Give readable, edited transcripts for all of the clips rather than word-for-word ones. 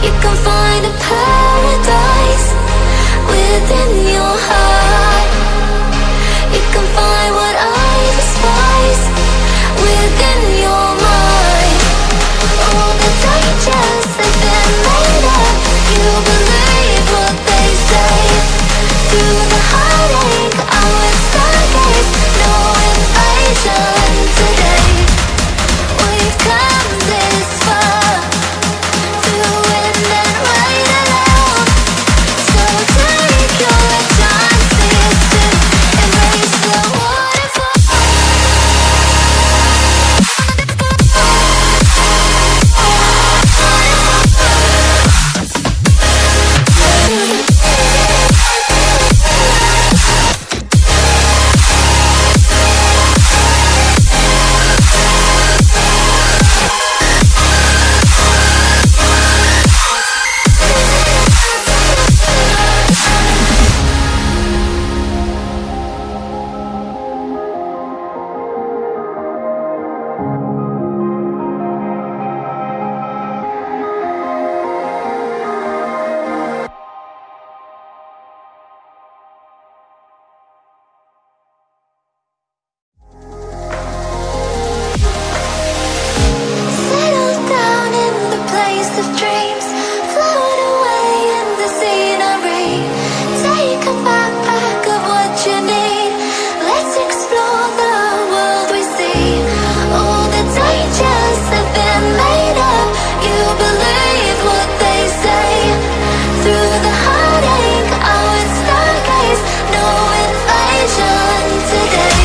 You can find a paradise within your heart. You can find what I despise within your mind. All the dangers have been made up. You believe what they say. Through the heartache I will stargaze. No invasion today. We've come this far, through wind and rain alone. So take your chances to embrace the waterfall. Settle down in the place of dreams. Float away in the scenery. Take a backpack of what you need. Let's explore the world we see. All the dangers have been made up. You believe what they say. Through the heartache I would stargaze. No invasion today.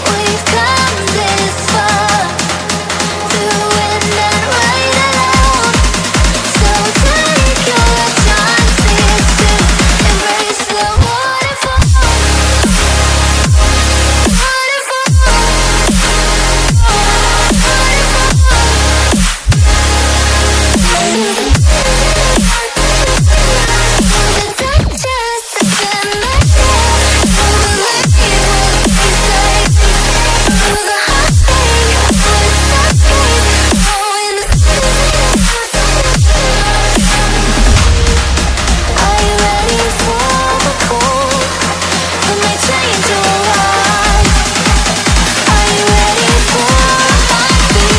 We've come this far, through wind and rain alone. So take your chances to embrace the waterfall. Are you ready for the cold? When they change your life. Are you ready for a heartbeat?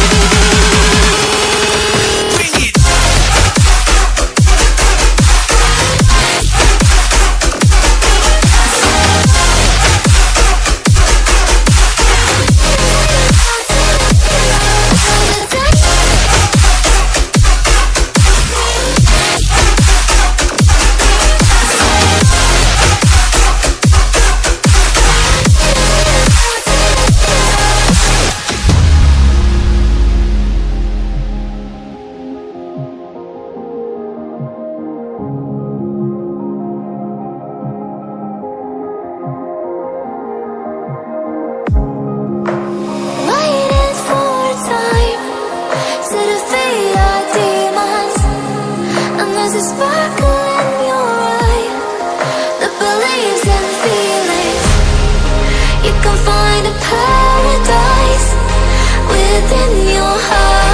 Waiting for time to defeat our demons. And there's a sparkle in your eye that believes in feelings. You can find a paradise within your heart.